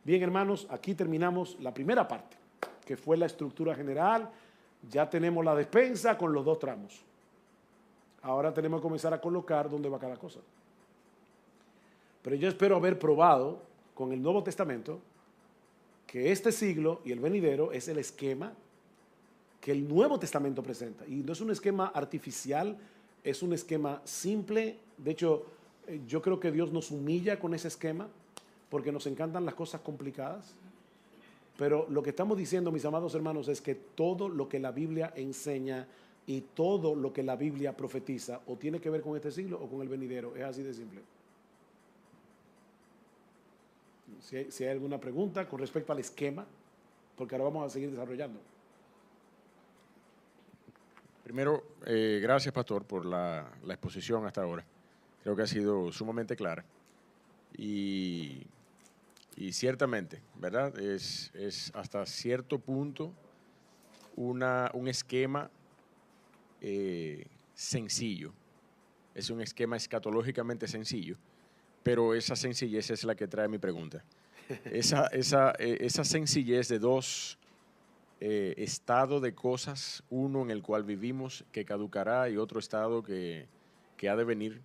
Bien, hermanos, aquí terminamos la primera parte, que fue la estructura general. Ya tenemos la despensa con los dos tramos. Ahora tenemos que comenzar a colocar dónde va cada cosa. Pero yo espero haber probado con el Nuevo Testamento que este siglo y el venidero es el esquema que el Nuevo Testamento presenta. Y no es un esquema artificial, es un esquema simple. De hecho, yo creo que Dios nos humilla con ese esquema porque nos encantan las cosas complicadas. Pero lo que estamos diciendo, mis amados hermanos, es que todo lo que la Biblia enseña y todo lo que la Biblia profetiza o tiene que ver con este siglo o con el venidero. Es así de simple. Si hay alguna pregunta con respecto al esquema, porque ahora vamos a seguir desarrollando. Primero, gracias, pastor, por la exposición hasta ahora. Creo que ha sido sumamente clara. Y ciertamente, ¿verdad? Es hasta cierto punto un esquema sencillo. Es un esquema escatológicamente sencillo, pero esa sencillez es la que trae mi pregunta. Esa sencillez de dos estado de cosas, uno en el cual vivimos que caducará y otro estado que ha de venir.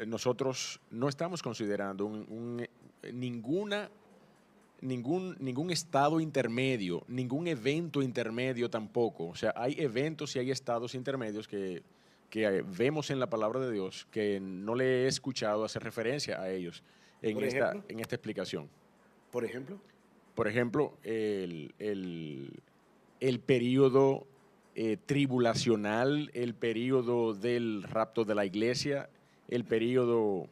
Nosotros no estamos considerando ningún estado intermedio, ningún evento intermedio tampoco. O sea, hay eventos y hay estados intermedios que vemos en la palabra de Dios que no le he escuchado hacer referencia a ellos en esta explicación. Por ejemplo. Por ejemplo, el periodo tribulacional, el periodo del rapto de la iglesia, el periodo...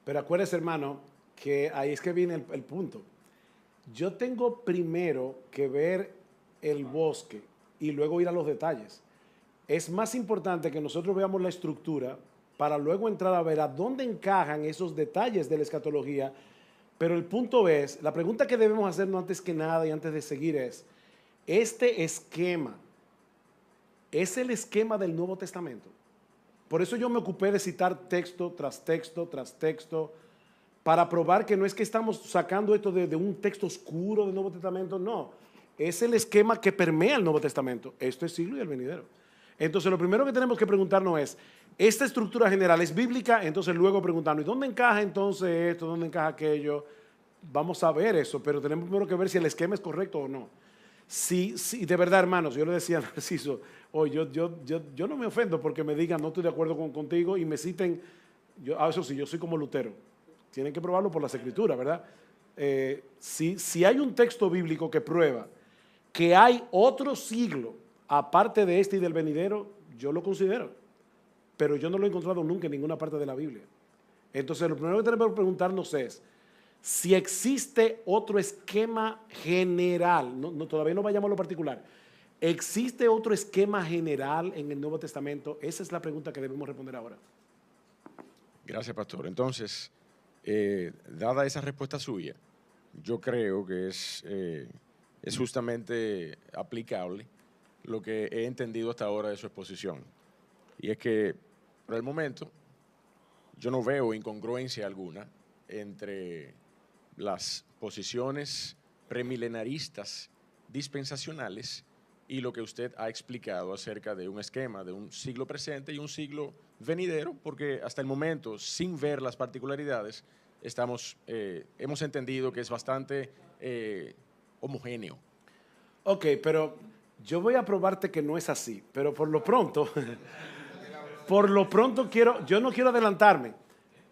Pero acuérdese, hermano, que ahí es que viene el punto. Yo tengo primero que ver el bosque y luego ir a los detalles. Es más importante que nosotros veamos la estructura para luego entrar a ver a dónde encajan esos detalles de la escatología. Pero el punto es, la pregunta que debemos hacernos antes que nada y antes de seguir es, ¿este esquema es el esquema del Nuevo Testamento? Por eso yo me ocupé de citar texto tras texto tras texto, para probar que no es que estamos sacando esto de un texto oscuro del Nuevo Testamento, no. Es el esquema que permea el Nuevo Testamento, este siglo y el venidero. Entonces lo primero que tenemos que preguntarnos es, ¿esta estructura general es bíblica? Entonces luego preguntarnos, ¿y dónde encaja entonces esto? ¿Dónde encaja aquello? Vamos a ver eso, pero tenemos primero que ver si el esquema es correcto o no. Sí, de verdad, hermanos, yo le decía a Narciso, yo no me ofendo porque me digan no estoy de acuerdo contigo y me citen, eso sí, yo soy como Lutero, tienen que probarlo por las escrituras, ¿verdad? Si hay un texto bíblico que prueba que hay otro siglo aparte de este y del venidero, yo lo considero, pero yo no lo he encontrado nunca en ninguna parte de la Biblia. Entonces lo primero que tenemos que preguntarnos es, si existe otro esquema general, todavía no vayamos a lo particular, ¿existe otro esquema general en el Nuevo Testamento? Esa es la pregunta que debemos responder ahora. Gracias, pastor. Entonces, dada esa respuesta suya, yo creo que es justamente aplicable lo que he entendido hasta ahora de su exposición. Y es que, por el momento, yo no veo incongruencia alguna entre las posiciones premilenaristas dispensacionales y lo que usted ha explicado acerca de un esquema de un siglo presente y un siglo venidero, porque hasta el momento, sin ver las particularidades, hemos entendido que es bastante homogéneo. Ok, pero yo voy a probarte que no es así, pero por lo pronto, yo no quiero adelantarme.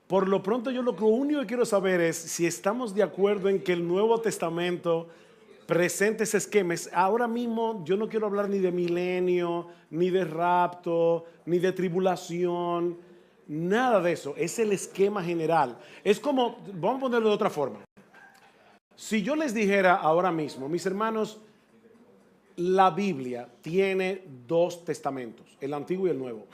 Por lo pronto yo lo único que quiero saber es si estamos de acuerdo en que el Nuevo Testamento presente ese esquema. Ahora mismo yo no quiero hablar ni de milenio, ni de rapto, ni de tribulación, nada de eso. Es el esquema general. Es como, vamos a ponerlo de otra forma. Si yo les dijera ahora mismo, mis hermanos, la Biblia tiene dos testamentos, el Antiguo y el Nuevo.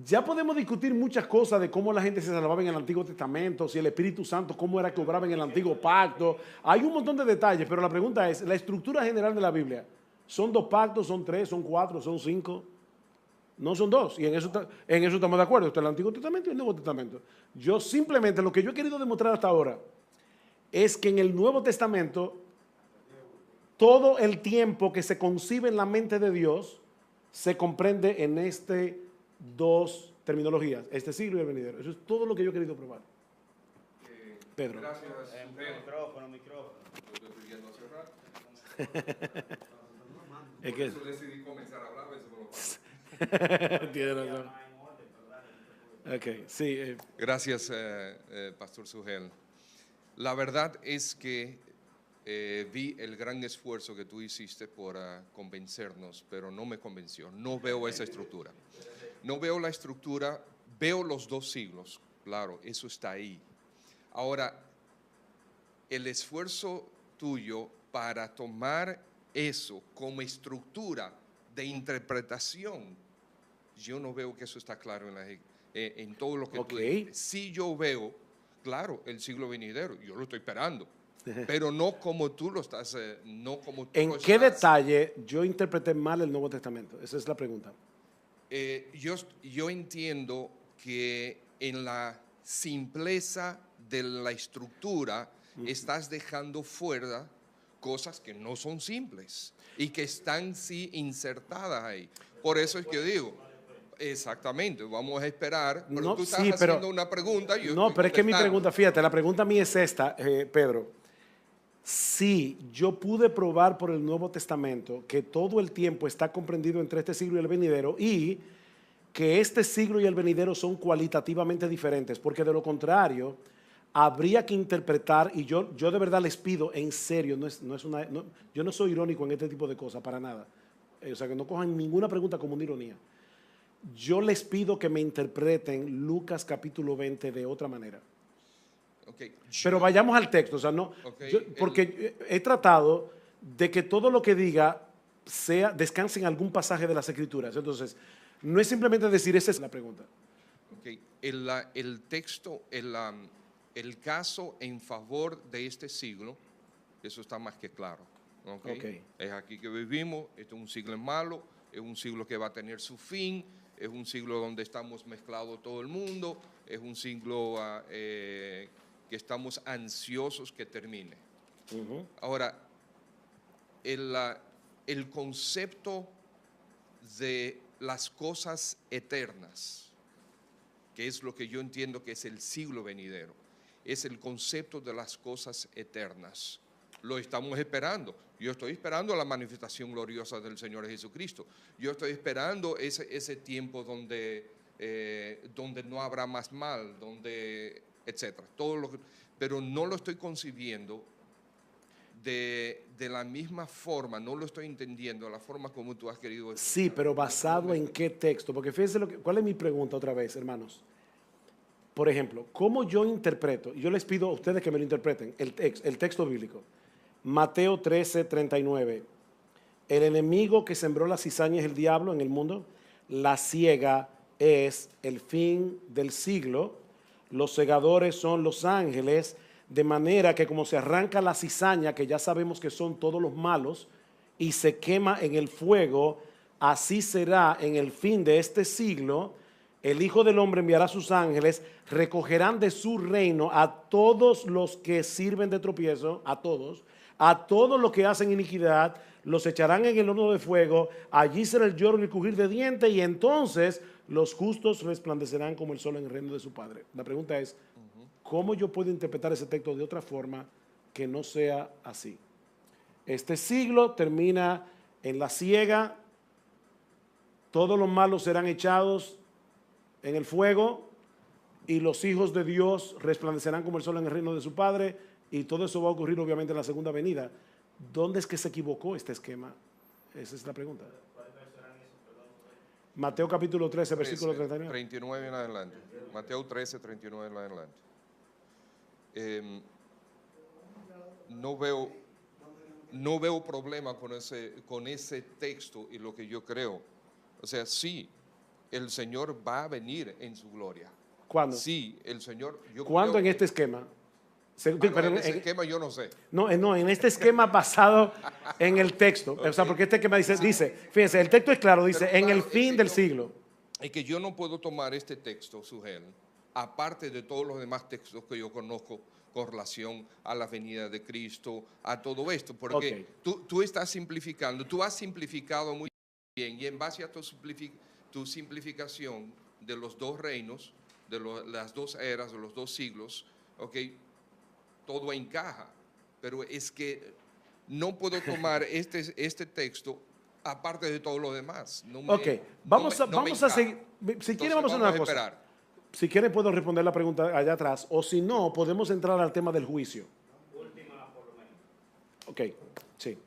Ya podemos discutir muchas cosas de cómo la gente se salvaba en el Antiguo Testamento, si el Espíritu Santo, cómo era que obraba en el Antiguo Pacto. Hay un montón de detalles, pero la pregunta es, la estructura general de la Biblia, ¿son dos pactos, son tres, son cuatro, son cinco? No son dos. Y en eso estamos de acuerdo. Está el Antiguo Testamento y el Nuevo Testamento. Yo simplemente, lo que yo he querido demostrar hasta ahora, es que en el Nuevo Testamento, todo el tiempo que se concibe en la mente de Dios, se comprende en dos terminologías, este siglo y el venidero. Eso es todo lo que yo he querido probar. Pedro. Gracias. Micrófono. Yo estoy viendo hace rato. Es Por que eso decidí comenzar a hablar, a ver si me lo paso. tiene razón. Ok, sí. Gracias, Pastor Sugel. La verdad es que vi el gran esfuerzo que tú hiciste por convencernos, pero no me convenció. No veo esa estructura. No veo la estructura, veo los dos siglos. Claro, eso está ahí. Ahora, el esfuerzo tuyo para tomar eso como estructura de interpretación, yo no veo que eso está claro en todo lo que tú dices. Sí, yo veo, claro, el siglo venidero, yo lo estoy esperando, pero no como tú lo estás, no como tú ¿En lo qué estás. detalle yo interpreté mal el Nuevo Testamento? Esa es la pregunta. Yo entiendo que en la simpleza de la estructura estás dejando fuera cosas que no son simples y que están sí insertadas ahí. Por eso es que yo digo, exactamente, vamos a esperar, pero No, tú estás sí, pero- haciendo una pregunta y yo No, estoy pero es que mi contestando. pregunta, fíjate, la pregunta mía es esta, Pedro. Si yo pude probar por el Nuevo Testamento que todo el tiempo está comprendido entre este siglo y el venidero y que este siglo y el venidero son cualitativamente diferentes, porque de lo contrario habría que interpretar, y yo de verdad les pido en serio, yo no soy irónico en este tipo de cosas, para nada. O sea, que no cojan ninguna pregunta como una ironía. Yo les pido que me interpreten Lucas capítulo 20 de otra manera. Okay, Pero vayamos al texto, o sea, no, porque he tratado de que todo lo que diga descanse en algún pasaje de las Escrituras. Entonces, no es simplemente decir, esa es la pregunta. Okay. El texto, el caso en favor de este siglo, eso está más que claro. Okay. Es aquí que vivimos, este es un siglo malo, es un siglo que va a tener su fin, es un siglo donde estamos mezclados todo el mundo, es un siglo que estamos ansiosos que termine. Ahora, el concepto de las cosas eternas, que es lo que yo entiendo que es el siglo venidero, es el concepto de las cosas eternas. Lo estamos esperando. Yo estoy esperando la manifestación gloriosa del Señor Jesucristo. Yo estoy esperando ese tiempo donde no habrá más mal, etcétera. Pero no lo estoy concibiendo de la misma forma, no lo estoy entendiendo de la forma como tú has querido decir. Sí, pero ¿basado en qué texto? Porque fíjense ¿cuál es mi pregunta otra vez, hermanos? Por ejemplo, ¿cómo yo interpreto? Yo les pido a ustedes que me lo interpreten, el texto bíblico. Mateo 13, 39. El enemigo que sembró la cizaña es el diablo en el mundo. La siega es el fin del siglo. Los segadores son los ángeles. De manera que como se arranca la cizaña, que ya sabemos que son todos los malos, y se quema en el fuego, así será en el fin de este siglo. El Hijo del Hombre enviará a sus ángeles, recogerán de su reino a todos los que sirven de tropiezo, a todos los que hacen iniquidad, los echarán en el horno de fuego, allí será el lloro y el crujir de dientes, y entonces los justos resplandecerán como el sol en el reino de su Padre. La pregunta es, ¿cómo yo puedo interpretar ese texto de otra forma que no sea así? Este siglo termina en la siega, todos los malos serán echados en el fuego y los hijos de Dios resplandecerán como el sol en el reino de su Padre, y todo eso va a ocurrir obviamente en la segunda venida. ¿Dónde es que se equivocó este esquema? Esa es la pregunta. Mateo capítulo 13, versículo 39. 39 en adelante. Mateo 13, 39 en adelante. No veo problema con ese texto y lo que yo creo. O sea, sí, el Señor va a venir en su gloria. ¿Cuándo? Sí, el Señor. ¿Cuándo en este esquema? En ese esquema yo no sé. No, en este esquema basado en el texto. Okay. O sea, porque este esquema dice, fíjense, el texto es claro, dice, en el fin del siglo. es que yo no puedo tomar este texto, Sugel, aparte de todos los demás textos que yo conozco con relación a la venida de Cristo, a todo esto, porque tú estás simplificando, tú has simplificado muy bien, y en base a tu simplificación de los dos reinos, de las dos eras, de los dos siglos, todo encaja, pero es que no puedo tomar este texto aparte de todo lo demás. Vamos a seguir. Si quiere, vamos a hacer una cosa. Esperar. Si quiere, puedo responder la pregunta allá atrás, o si no, podemos entrar al tema del juicio. Última, por lo menos. Ok, sí.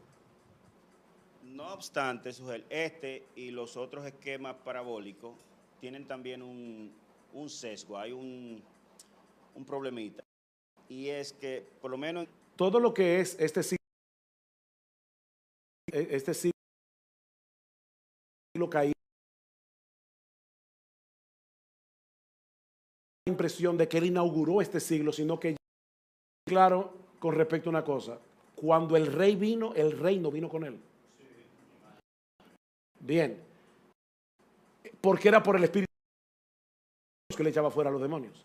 No obstante, Sugel, este y los otros esquemas parabólicos tienen también un sesgo, hay un problemita. Y es que, por lo menos... Todo lo que es este siglo caído, la impresión de que él inauguró este siglo, sino que, claro, con respecto a una cosa, cuando el rey vino, el reino vino con él. Bien, porque era por el Espíritu que le echaba fuera a los demonios.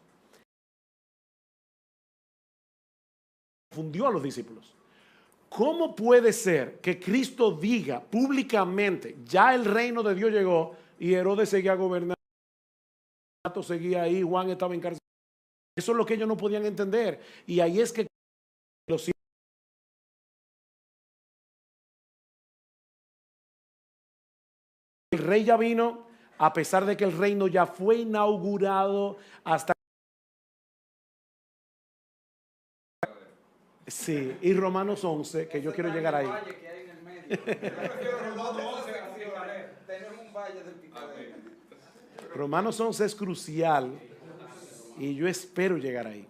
Confundió a los discípulos. ¿Cómo puede ser que Cristo diga públicamente, ya el reino de Dios llegó y Herodes seguía gobernando, seguía ahí, Juan estaba encarcelado? Eso es lo que ellos no podían entender. Y ahí es que el rey ya vino, a pesar de que el reino ya fue inaugurado hasta... Sí, y Romanos 11, que yo quiero llegar ahí. Romanos 11 es crucial y yo espero llegar ahí.